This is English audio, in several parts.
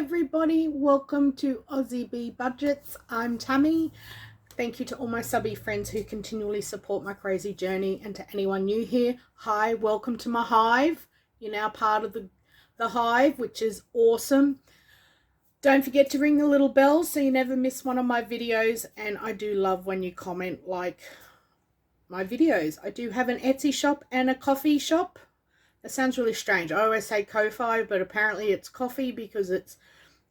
everybody, welcome to Aussie Bee Budgets. I'm Tammy. Thank you to all my subby friends who continually support my crazy journey, and to anyone new here, hi, welcome to my hive. You're now part of the hive, which is awesome. Don't forget to ring the little bell so you never miss one of my videos, and I do love when you comment like my videos. I do have an Etsy shop and a coffee shop. That sounds really strange. I always say Ko-Fi, but apparently it's coffee because it's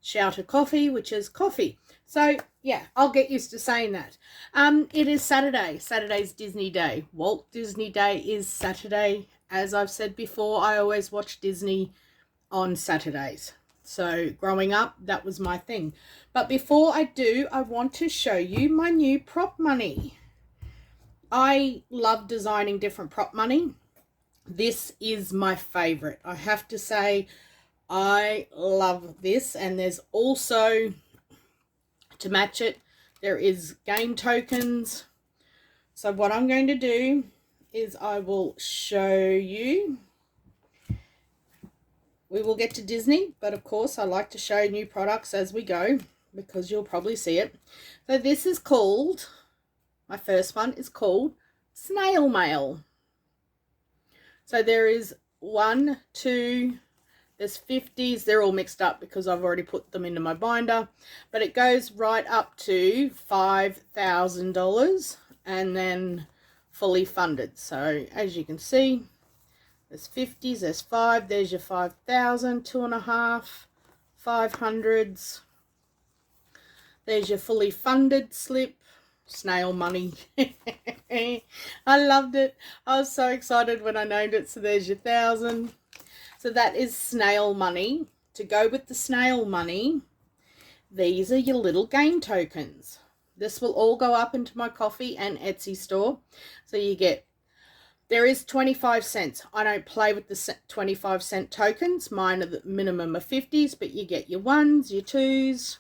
Shouter Coffee, which is coffee. So, yeah, I'll get used to saying that. It is Saturday. Saturday's Disney Day. Walt Disney Day is Saturday. As I've said before, I always watch Disney on Saturdays. So, growing up, that was my thing. But before I do, I want to show you my new prop money. I love designing different prop money. This is my favorite. I have to say, I love this. And there's also, to match it, there is game tokens. So what I'm going to do is I will show you. We will get to Disney, but of course I like to show new products as we go because you'll probably see it. So this is called, my first one is called Snail Mail. So there is 1, 2, there's 50s. They're all mixed up because I've already put them into my binder. But it goes right up to $5,000 and then fully funded. So as you can see, there's 50s, there's 5, there's your 5,000, 2.5, 500s. There's your fully funded slip. Snail money. I loved it. I was so excited when I named it. So there's your 1,000. So that is snail money. To go with the snail money, these are your little game tokens. This will all go up into my coffee and Etsy store. So you get, there is 25 cents. I don't play with the 25-cent tokens. Mine are the minimum of 50s, but you get your 1s, your 2s.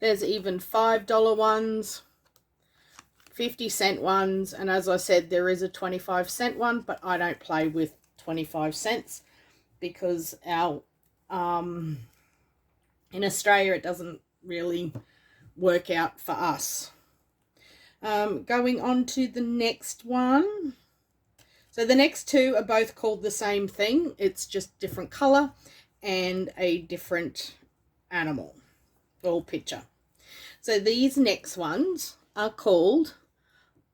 There's even $5 ones, 50-cent ones, and as I said, there is a 25-cent one, but I don't play with 25 cents because our in Australia it doesn't really work out for us. Going on to the next one. So the next two are both called the same thing. It's just different color and a different animal or picture. So these next ones are called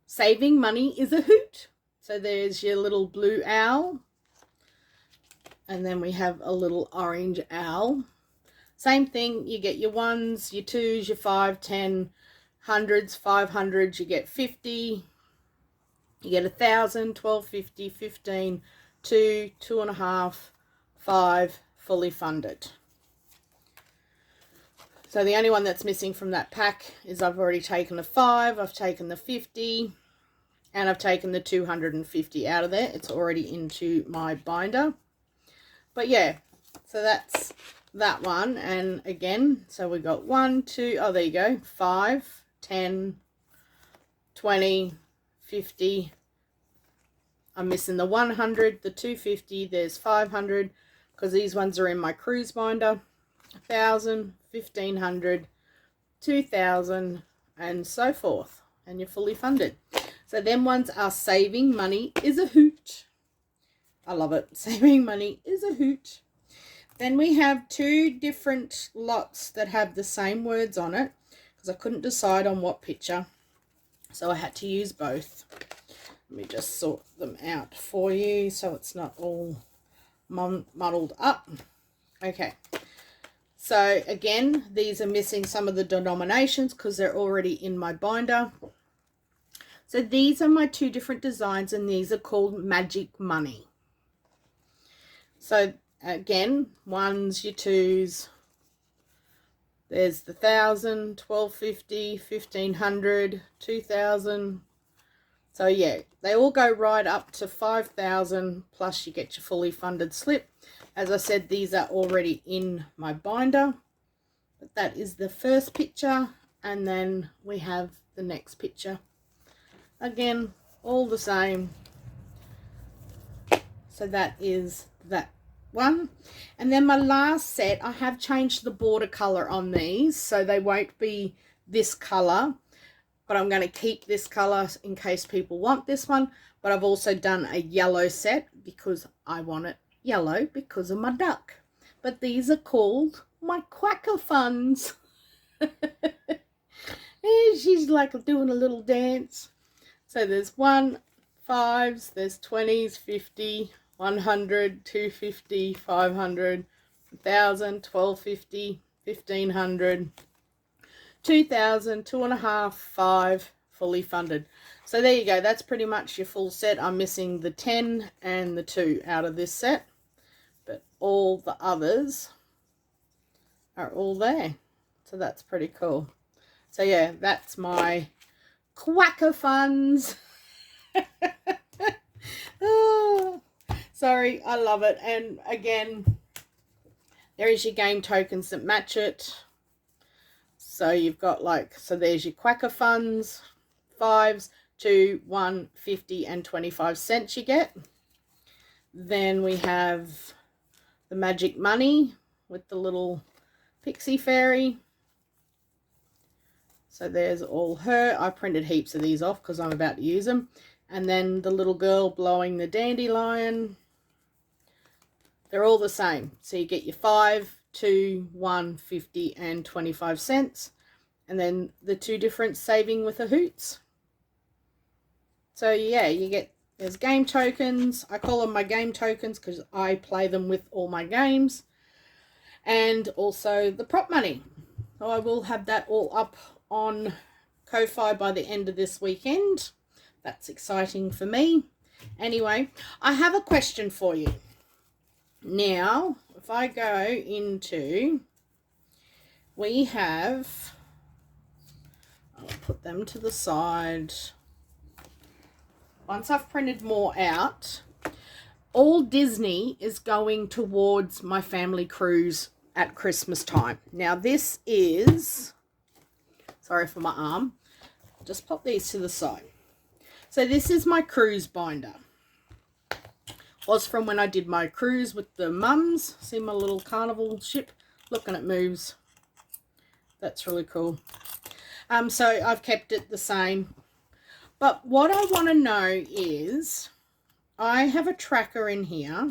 Saving Money is a Hoot. So there's your little blue owl, and then we have a little orange owl. Same thing, you get your 1s, your 2s, your 5, 10, 100s, 500s, you get 50, you get 1,000, 12.50, 15, 2, 2.5, 5, fully funded. So the only one that's missing from that pack is I've already taken the 5, I've taken the 50, and I've taken the 250 out of there. It's already into my binder. But yeah, so that's that one. And again, so we got 1, 2, oh, there you go, 5, 10, 20, 50. I'm missing the 100, the 250, there's 500, because these ones are in my cruise binder. 1,000, 1,500, 2,000, and so forth, and you're fully funded. So them ones are Saving Money is a Hoot. I love it. Saving Money is a Hoot. Then we have two different lots that have the same words on it because I couldn't decide on what picture, so I had to use both. Let me just sort them out for you so it's not all muddled up. Okay. So again, these are missing some of the denominations because they're already in my binder. So these are my two different designs, and these are called Magic Money. So again, 1s, your 2s. There's the 1,000, 12.50, 1,500, 2,000. So yeah, they all go right up to 5,000, plus you get your fully funded slip. As I said, these are already in my binder, but that is the first picture, and then we have the next picture. Again, all the same. So that is that one. And then my last set, I have changed the border color on these, so they won't be this color, but I'm going to keep this color in case people want this one. But I've also done a yellow set because I want it yellow because of my duck. But these are called my Quacker Funds. And she's like doing a little dance. So there's 1, 5s, there's 20s, 50, 100, 250, 500, 1,000, 1,250, 1,500, 2,000, 2.5, 5, fully funded. So there you go. That's pretty much your full set. I'm missing the 10 and the 2 out of this set, but all the others are all there. So that's pretty cool. So yeah, that's my Quacker Funds. Oh, sorry, I love it. And again, there is your game tokens that match it. So you've got like, so there's your Quacker Funds, 5s, 2, 1, 50 and 25 cents you get. Then we have the Magic Money with the little pixie fairy. So there's all her. I printed heaps of these off because I'm about to use them. And then the little girl blowing the dandelion. They're all the same. So you get your 5, 2, 1, 50 and 25 cents. And then the 2 different saving with the hoots. So yeah, you get, there's game tokens. I call them my game tokens because I play them with all my games. And also the prop money. So I will have that all up on Ko-Fi by the end of this weekend. That's exciting for me. Anyway, I have a question for you. Now, if I go into, we have, I'll put them to the side. Once I've printed more out, all Disney is going towards my family cruise at Christmas time. Now this is, sorry for my arm, just pop these to the side. So this is my cruise binder. Was from when I did my cruise with the mums. See my little carnival ship? Look, and it moves. That's really cool. So I've kept it the same. But what I want to know is, I have a tracker in here.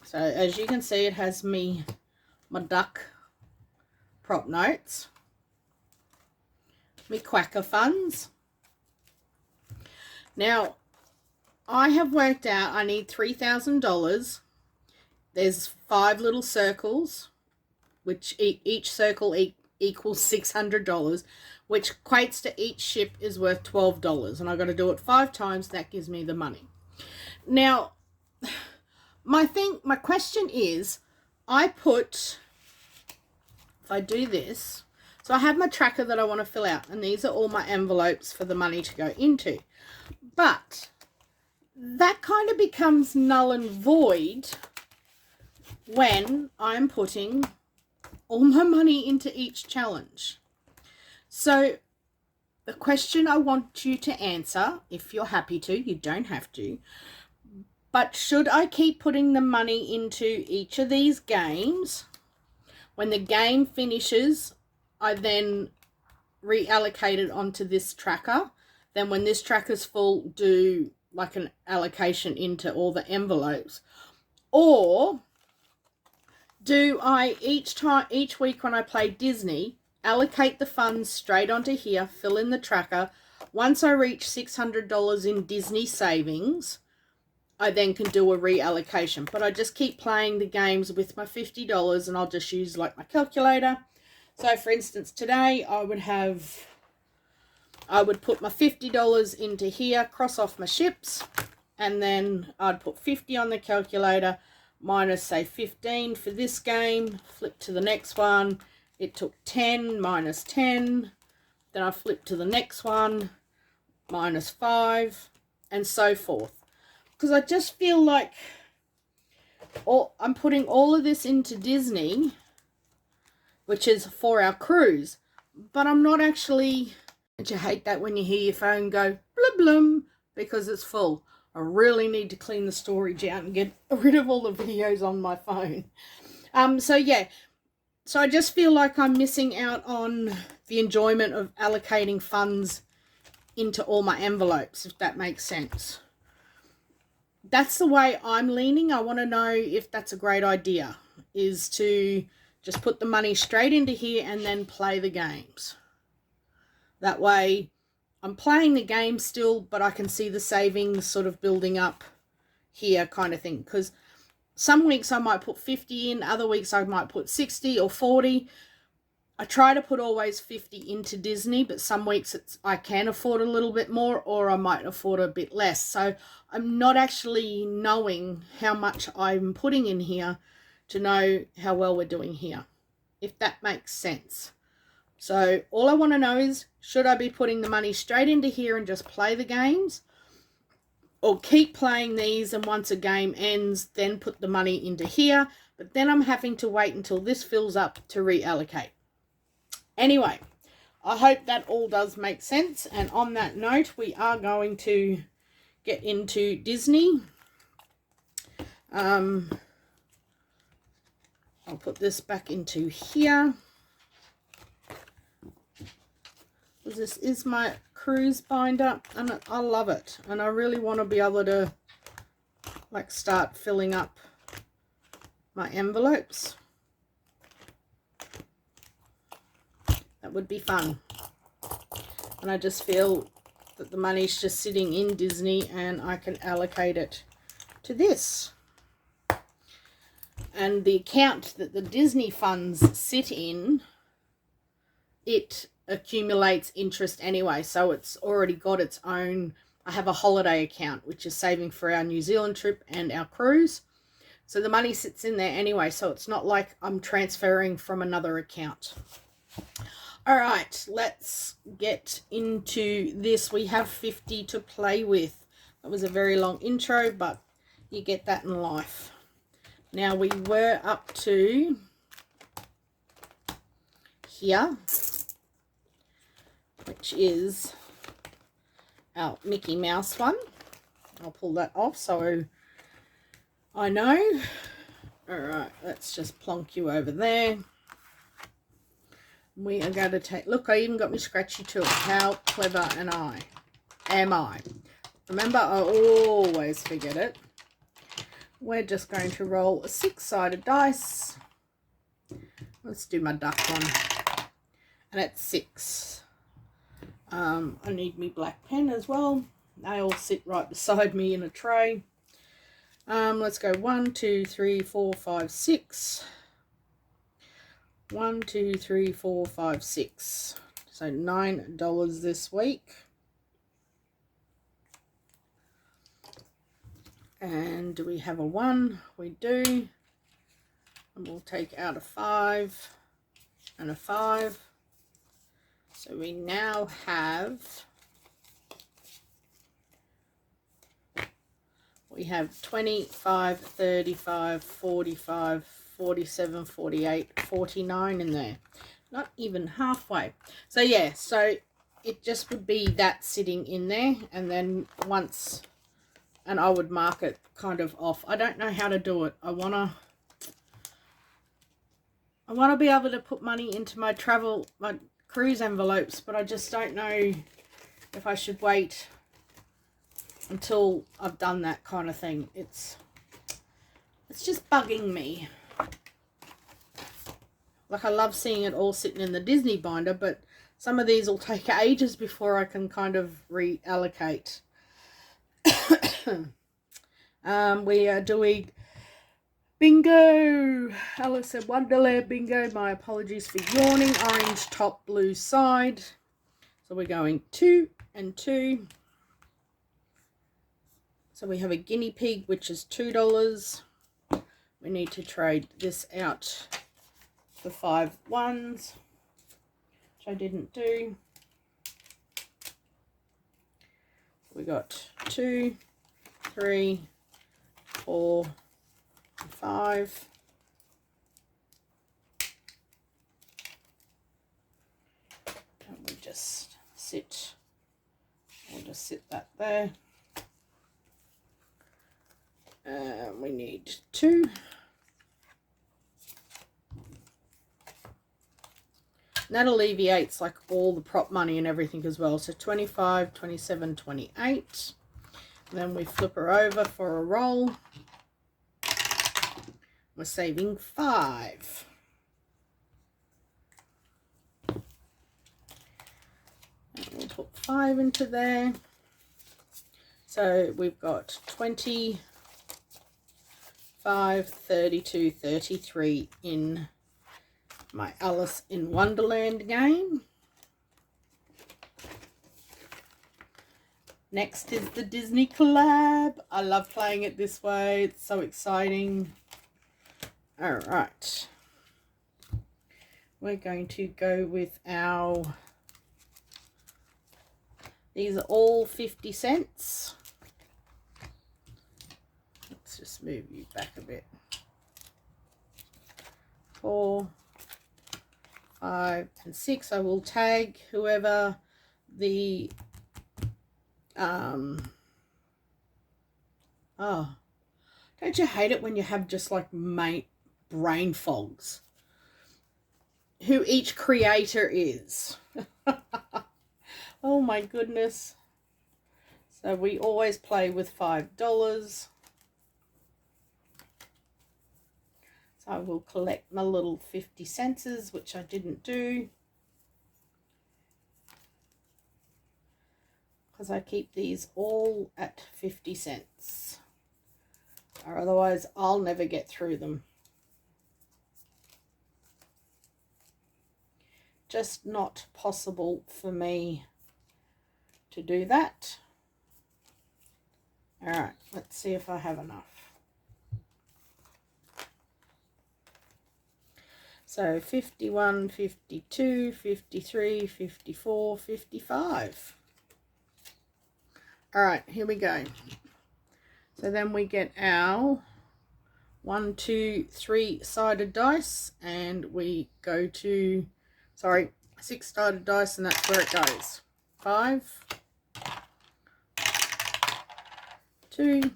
So as you can see, it has my duck prop notes, my Quacker Funds. Now, I have worked out I need $3,000. There's 5 little circles, which each circle equals $600, which equates to each ship is worth $12. And I've got to do it 5 times. That gives me the money. Now, my question is, if I do this, so I have my tracker that I want to fill out, and these are all my envelopes for the money to go into. But that kind of becomes null and void when I'm putting all my money into each challenge. So the question I want you to answer, if you're happy to, you don't have to, but should I keep putting the money into each of these games? When the game finishes, I then reallocate it onto this tracker. Then when this tracker's full, do like an allocation into all the envelopes. Or do I each week when I play Disney, allocate the funds straight onto here, fill in the tracker. Once I reach $600 in Disney savings, I then can do a reallocation. But I just keep playing the games with my $50 and I'll just use like my calculator. So for instance, today I would put my $50 into here, cross off my ships, and then I'd put 50 on the calculator, minus say 15 for this game, flip to the next one. It took 10, minus 10. Then I flip to the next one, minus 5, and so forth. Because I just feel like I'm putting all of this into Disney, which is for our cruise, but I'm not actually, don't you hate that when you hear your phone go blum blum because it's full? I really need to clean the storage out and get rid of all the videos on my phone. So yeah, so I just feel like I'm missing out on the enjoyment of allocating funds into all my envelopes, if that makes sense. That's the way I'm leaning. I want to know if that's a great idea, is to just put the money straight into here and then play the games. That way I'm playing the game still, but I can see the savings sort of building up here, kind of thing. Because some weeks I might put 50 in, other weeks I might put 60 or 40. I try to put always 50 into Disney, but some weeks I can afford a little bit more, or I might afford a bit less. So I'm not actually knowing how much I'm putting in here to know how well we're doing here, if that makes sense. So all I want to know is, should I be putting the money straight into here and just play the games, or keep playing these and once a game ends, then put the money into here, but then I'm having to wait until this fills up to reallocate. Anyway, I hope that all does make sense. And on that note, we are going to get into Disney. I'll put this back into here. This is my cruise binder, and I love it. And I really want to be able to like start filling up my envelopes. That would be fun. And I just feel that the money's just sitting in Disney and I can allocate it to this. And the account that the Disney funds sit in, it accumulates interest anyway. So it's already got its own. I have a holiday account, which is saving for our New Zealand trip and our cruise. So the money sits in there anyway. So it's not like I'm transferring from another account. All right, let's get into this. We have 50 to play with. That was a very long intro, but you get that in life. Now we were up to here, which is our Mickey Mouse one. I'll pull that off so I know. All right, let's just plonk you over there. We are going to take, look, I even got my scratchy tool. How clever am I? Remember, I always forget it. We're just going to roll a 6-sided dice. Let's do my duck one. And it's 6. I need me black pen as well. They all sit right beside me in a tray. Let's go 1, 2, 3, 4, 5, 6. 1, 2, 3, 4, 5, 6. So $9 this week. And do we have a 1? We do. And we'll take out a 5 and a 5. So we now have, we have 25, 35, 45, 47, 48, 49 in there. Not even halfway. So yeah, so it just would be that sitting in there, and then once, and I would mark it kind of off. I don't know how to do it. I wanna be able to put money into my cruise envelopes, but I just don't know if I should wait until I've done that kind of thing. It's just bugging me. Like, I love seeing it all sitting in the Disney binder, but some of these will take ages before I can kind of reallocate. We are doing bingo. Alice in Wonderland bingo. My apologies for yawning. Orange top, blue side. So we're going 2 and 2. So we have a guinea pig, which is $2. We need to trade this out for 5 ones, which I didn't do. We got 2, 3, 4, 5. And we just sit, we'll just sit that there. We need 2. And that alleviates like all the prop money and everything as well. So 25, 27, 28. Then we flip her over for a roll. We're saving 5. And we'll put 5 into there. So we've got 25, 32, 33 in my Alice in Wonderland game. Next is the Disney Collab. I love playing it this way. It's so exciting. All right. We're going to go with our... These are all 50 cents. Let's just move you back a bit. 4, 5, and 6. I will tag whoever the oh, don't you hate it when you have just like brain fogs? Who each creator is. Oh my goodness. So we always play with $5. So I will collect my little 50 cents, which I didn't do, because I keep these all at 50 cents. Or otherwise I'll never get through them. Just not possible for me to do that. All right, let's see if I have enough. So 51, 52, 53, 54, 55. All right, here we go. So then we get our 1, 2, 3 sided dice, and we go to, sorry, 6 sided dice, and that's where it goes. 5, 2,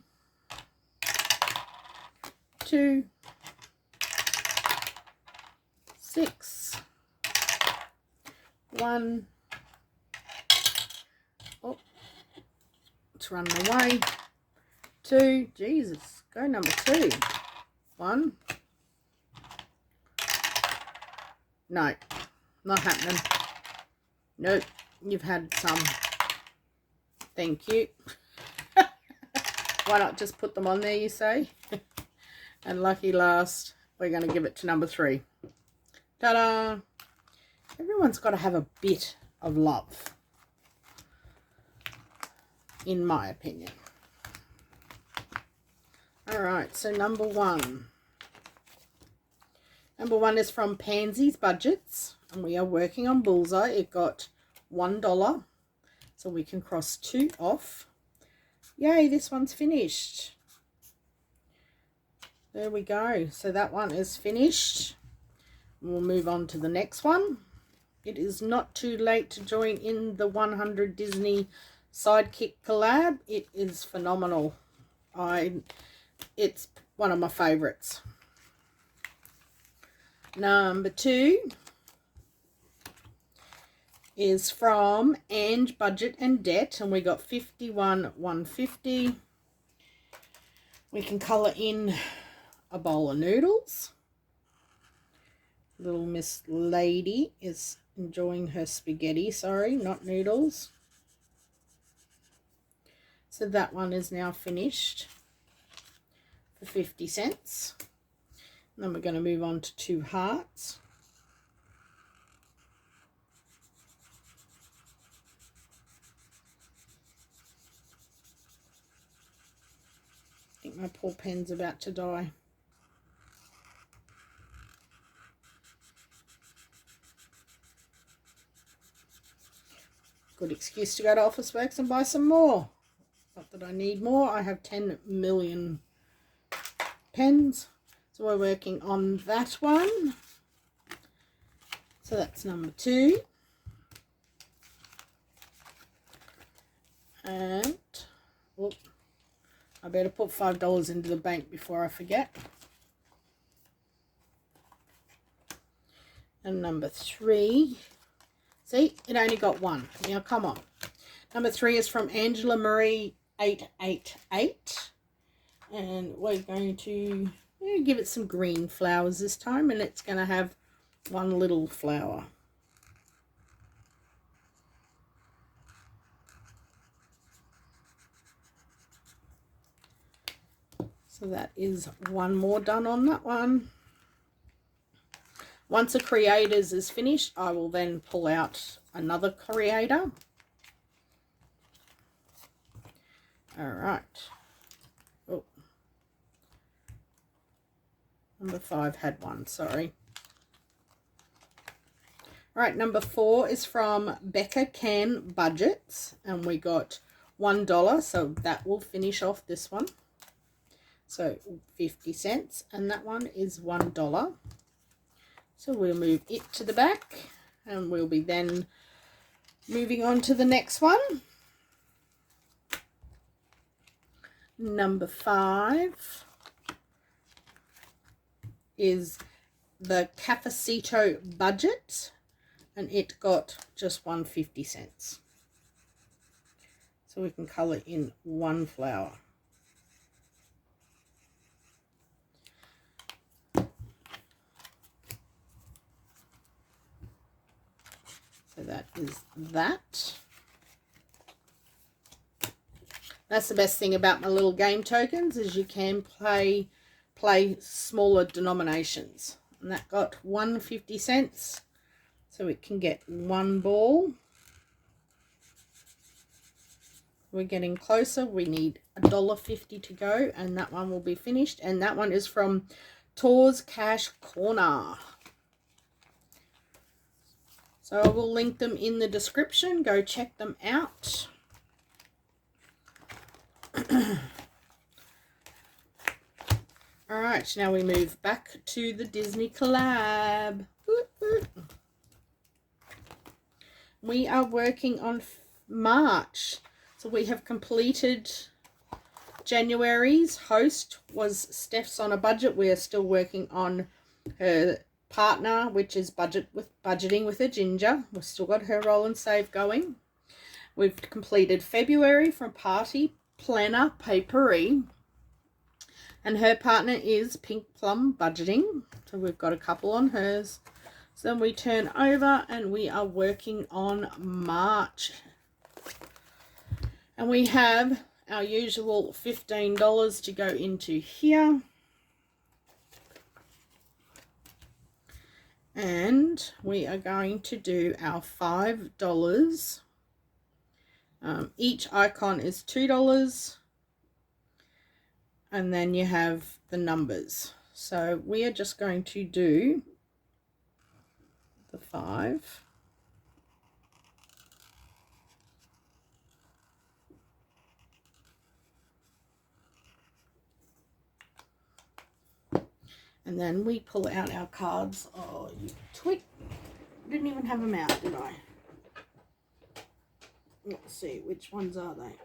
2, 6, 1. Oh, it's running away. 2. Jesus, go number 2. 1. No, not happening. Nope, you've had some. Thank you. Why not just put them on there, you say? And lucky last, we're going to give it to number 3. Ta-da! Everyone's got to have a bit of love, in my opinion. Alright, so number 1. Number 1 is from Aussie Budgets, and we are working on Bullseye. It got $1, so we can cross 2 off. Yay, this one's finished. There we go. So that one is finished. We'll move on to the next one. It is not too late to join in the 100 Disney Sidekick collab. It is phenomenal. It's one of my favorites. Number 2 is from Ange Budget and Debt, and we got 51, 150. We can colour in a bowl of noodles. Little Miss Lady is enjoying her spaghetti. Sorry, not noodles. So that one is now finished for 50 cents. And then we're going to move on to 2 hearts. I think my poor pen's about to die. Good excuse to go to Officeworks and buy some more. Not that I need more. I have 10 million pens. So we're working on that one. So that's number 2. And I better put $5 into the bank before I forget. And number 3. See, it only got 1. Now, come on. Number 3 is from Angela Marie 888. And we're going to give it some green flowers this time. And it's going to have 1 little flower. So that is 1 more done on that one. Once a creator's is finished, I will then pull out another creator. All right. Oh. Number 5 had 1, sorry. All right, number 4 is from Becca Can Budgets, and we got $1, so that will finish off this one. So 50 cents, and that one is $1. So we'll move it to the back, and we'll be then moving on to the next one. Number 5 is the Cafecito Budget, and it got just 150 cents. So we can colour in 1 flower. So that is that. That's the best thing about my little game tokens, is you can play smaller denominations. And that got 150 cents. So it can get 1 ball. We're getting closer. We need $1.50 to go, and that one will be finished. And that one is from Tor's Cash Corner. So I will link them in the description. Go check them out. Alright, now we move back to the Disney Collab. We are working on March. So we have completed January's. Host was Steph's on a Budget. We are still working on her partner, which is budgeting with a ginger. We've still got her roll and save going. We've completed February from Party Planner Papery, and her partner is Pink Plum Budgeting. So we've got a couple on hers. So then we turn over and we are working on March, and we have our usual $15 to go into here. And we are going to do our $5. Each icon is $2. And then you have the numbers. So we are just going to do the 5. And then we pull out our cards. Oh, you twit. Didn't even have them out, did I? Let's see, which ones are they?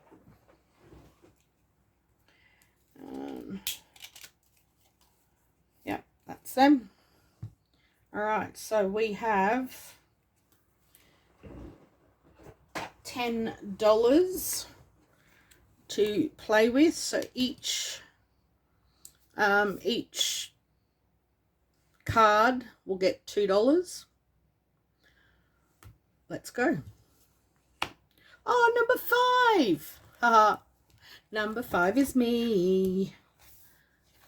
Yeah, that's them. Alright, so we have $10 to play with. So each card will get $2. Let's go. Oh, number 5. Haha. Number 5 is me.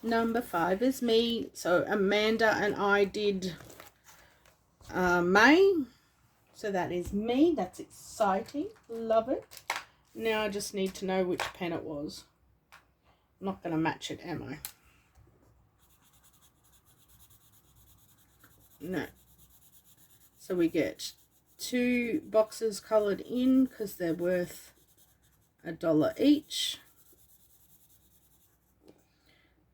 Number 5 is me. So Amanda and I did May. So that is me. That's exciting. Love it. Now I just need to know which pen it was. I'm not going to match it, am I? No. So we get 2 boxes coloured in because they're worth $1 each.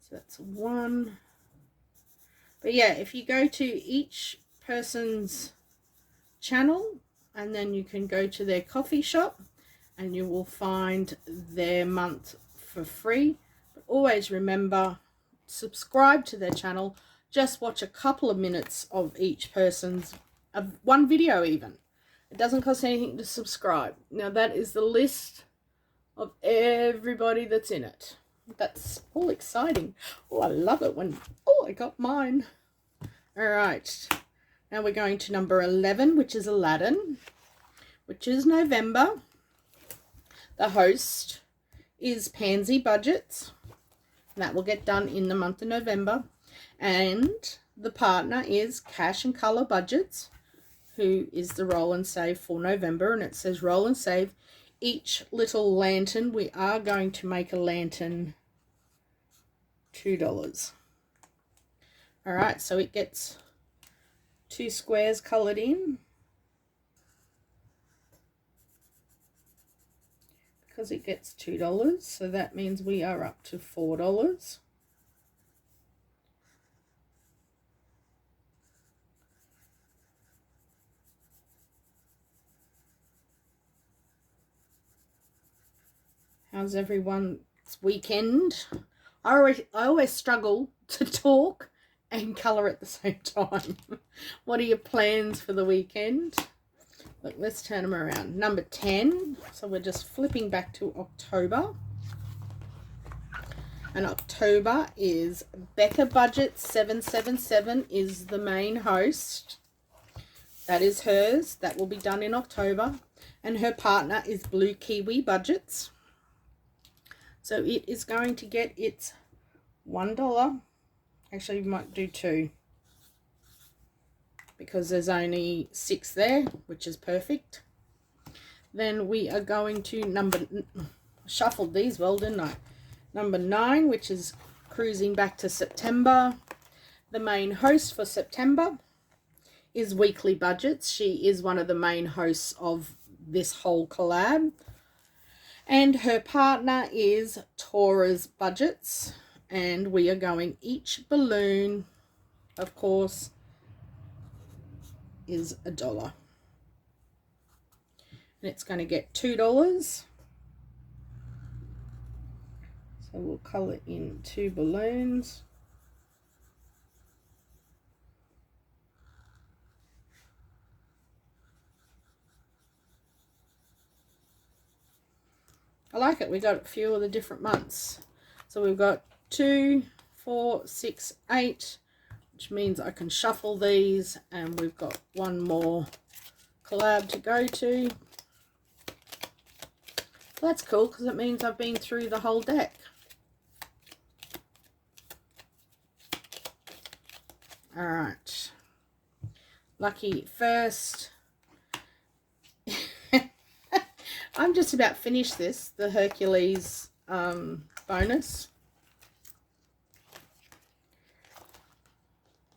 So that's 1. But yeah, if you go to each person's channel and then you can go to their coffee shop and you will find their month for free. always remember, subscribe to their channel. Just watch a couple of minutes of each person's, of one video even. It doesn't cost anything to subscribe. Now that is the list of everybody that's in it. That's all exciting. Oh, I love it when, oh, I got mine. All right. Now we're going to number 11, which is Aladdin, which is November. The host is Aussie Budgets. That will get done in the month of November. And the partner is Cash and Colour Budgets, who is the roll and save for November. And it says roll and save each little lantern. We are going to make a lantern $2. All right, so it gets 2 squares coloured in. Because it gets $2, so that means we are up to $4. How's everyone's weekend? I always struggle to talk and colour at the same time. What are your plans for the weekend? Look, let's turn them around. Number 10. So we're just flipping back to October. And October is Becca Budget 777 is the main host. That is hers. That will be done in October. And her partner is Blue Kiwi Budgets. So it is going to get its $1. Actually, we might do 2. Because there's only 6 there, which is perfect. Then we are going to shuffled these well, didn't I? Number 9, which is cruising back to September. The main host for September is Weekly Budgets. She is one of the main hosts of this whole collab. And her partner is Taura's Budgets. And we are going each balloon, of course, is $1. And it's going to get $2. So we'll colour in 2 balloons. I like it. We got a few of the different months. So we've got 2, 4, 6, 8. Which means I can shuffle these, and we've got one more collab to go to. That's cool because it means I've been through the whole deck. All right. Lucky first. I'm just about finished this, the Hercules bonus.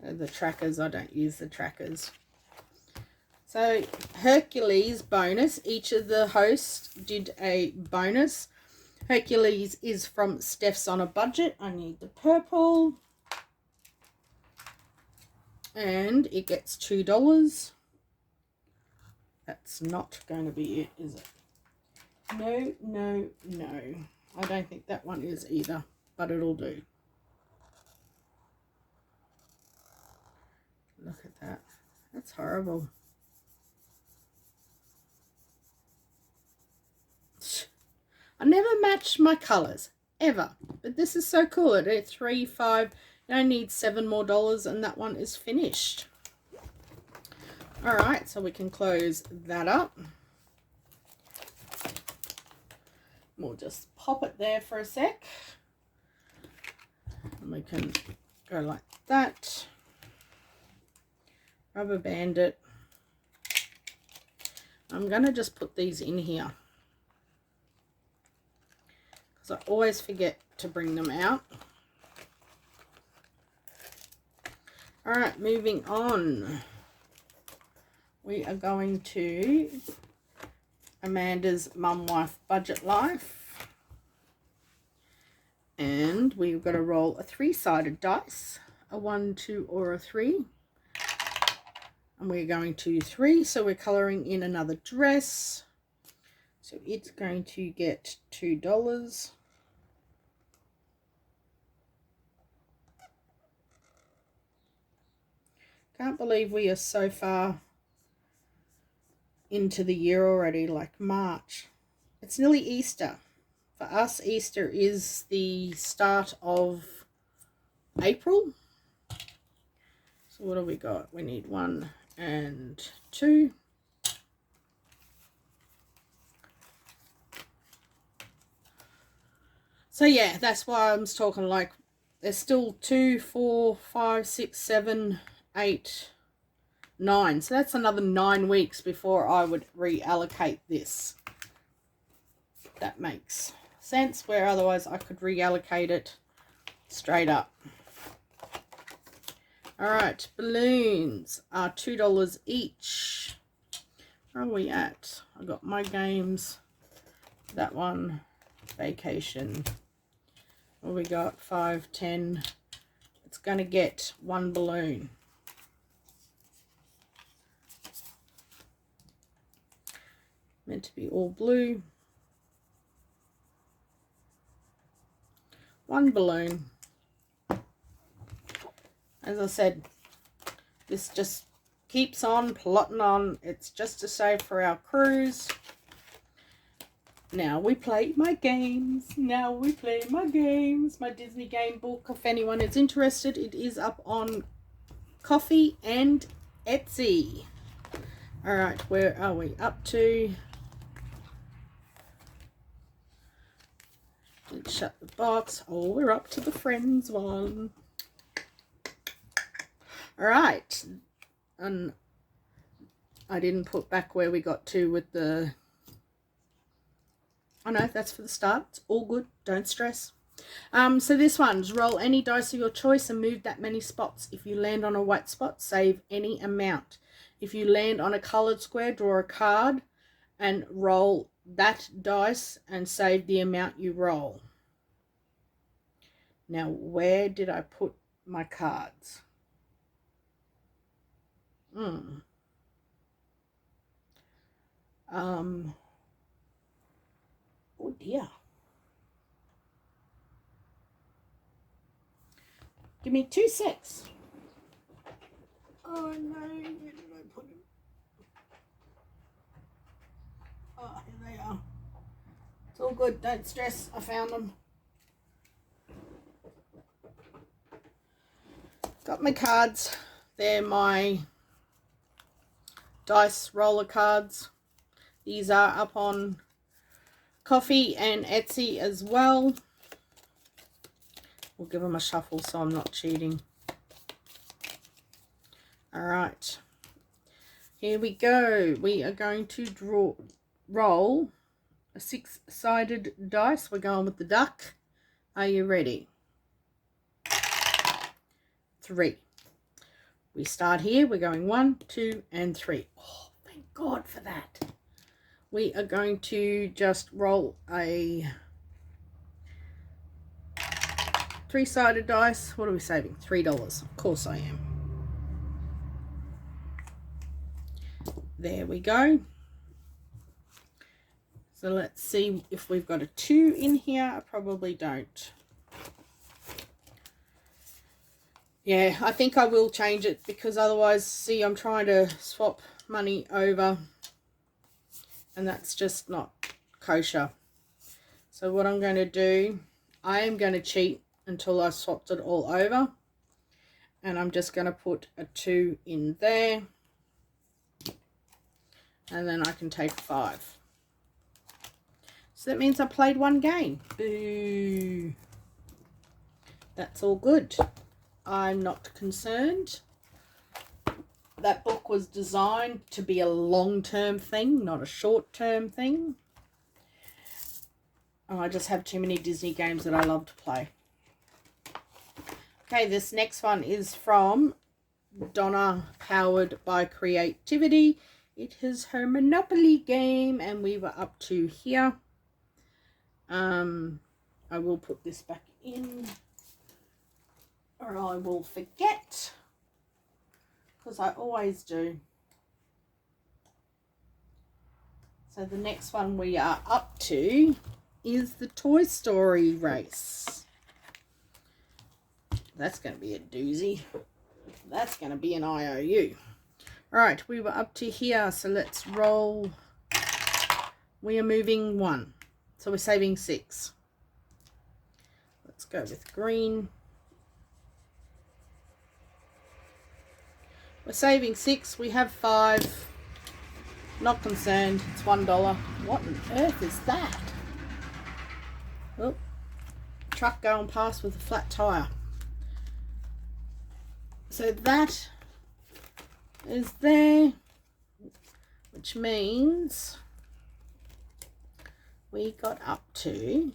The trackers, I don't use the trackers. So Hercules bonus, each of the hosts did a bonus. Hercules is from Steph's on a Budget. I need the purple. And it gets $2. That's not going to be it, is it? No, no, no. I don't think that one is either, but it'll do. Look at that. That's horrible. I never match my colours, ever. But this is so cool. It's 3, 5. You only need $7 more, and that one is finished. Alright, so we can close that up. We'll just pop it there for a sec. And we can go like that. Rubber band it. I'm going to just put these in here because I always forget to bring them out. Alright, moving on. We are going to Amanda's Mum Wife Budget Life. And we've got to roll a 3-sided dice, a 1, 2, or a 3. And we're going to 3, so we're colouring in another dress. So it's going to get $2. Can't believe we are so far into the year already, like March. It's nearly Easter. For us, Easter is the start of April. So what do we got? We need 1 and 2. So yeah, that's why I'm talking like there's still 2, 4, 5, 6, 7, 8, 9. So that's another 9 weeks before I would reallocate this. That makes sense, where otherwise I could reallocate it straight up. All right, balloons are $2 each. Where are we at? I got my games. That one, vacation. What we got? 5, 10. It's going to get 1 balloon. Meant to be all blue. 1 balloon. As I said, this just keeps on plotting on. It's just to save for our cruise. Now we play my games. Now we play my games. My Disney game book. If anyone is interested, it is up on Coffee and Etsy. All right, where are we up to? Let's shut the box. Oh, we're up to the Friends one. All right. And I didn't put back where we got to with the... Oh no, that's for the start. It's all good. Don't stress. So this one's roll any dice of your choice and move that many spots. If you land on a white spot, save any amount. If you land on a colored square, draw a card and roll that dice and save the amount you roll. Now, where did I put my cards? Oh dear. Give me 2 secs. Oh no, where did I put them? Oh, here they are. It's all good, don't stress, I found them. Got my cards. They're my dice roller cards. These are up on Coffee and Etsy as well. We'll give them a shuffle so I'm not cheating. All right, here we go. We are going to roll a 6-sided dice. We're going with the duck. Are you ready? 3. We start here. We're going 1, 2, and 3. Oh, thank God for that. We are going to just roll a 3-sided dice. What are we saving? $3. Of course I am. There we go. So let's see if we've got a 2 in here. I probably don't. Yeah, I think I will change it because otherwise, see, I'm trying to swap money over and that's just not kosher. So what I'm going to do, I am going to cheat until I swapped it all over. And I'm just going to put a 2 in there. And then I can take 5. So that means I played 1 game. Boo. That's all good. I'm not concerned. That book was designed to be a long-term thing, not a short-term thing. Oh, I just have too many Disney games that I love to play. Okay, this next one is from Donna, powered by creativity. It is her Monopoly game, and we were up to here. I will put this back in, or I will forget, because I always do. So the next one we are up to is the Toy Story race. That's going to be a doozy. That's going to be an IOU. All right, we were up to here, so let's roll. We are moving 1, so we're saving 6. Let's go with green. We're saving 6. We have 5. Not concerned. It's $1. What on earth is that? Oh, truck going past with a flat tire. So that is there, which means we got up to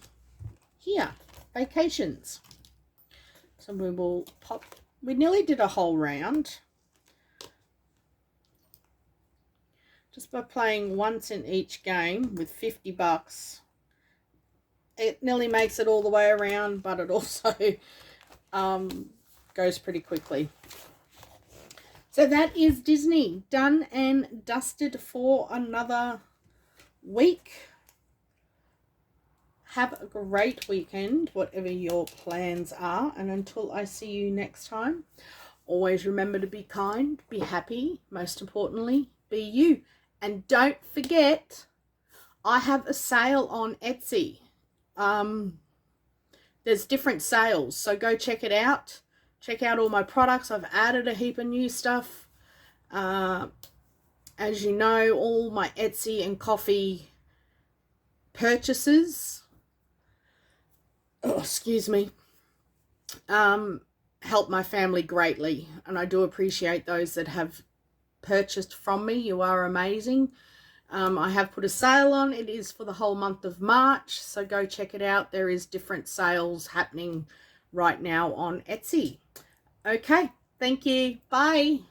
here, vacations. So we will pop, we nearly did a whole round just by playing once in each game with $50. It nearly makes it all the way around, but it also goes pretty quickly. So that is Disney done and dusted for another week. Have a great weekend, whatever your plans are. And until I see you next time, always remember to be kind, be happy, most importantly, be you. And don't forget, I have a sale on Etsy. There's different sales, so go check it out. Check out all my products. I've added a heap of new stuff. As you know, all my Etsy and coffee purchases, excuse me, help my family greatly. And I do appreciate those that have purchased from me. You are amazing. I have put a sale on. It is for the whole month of March, so go check it out. There is different sales happening right now on Etsy. Okay, thank you. Bye.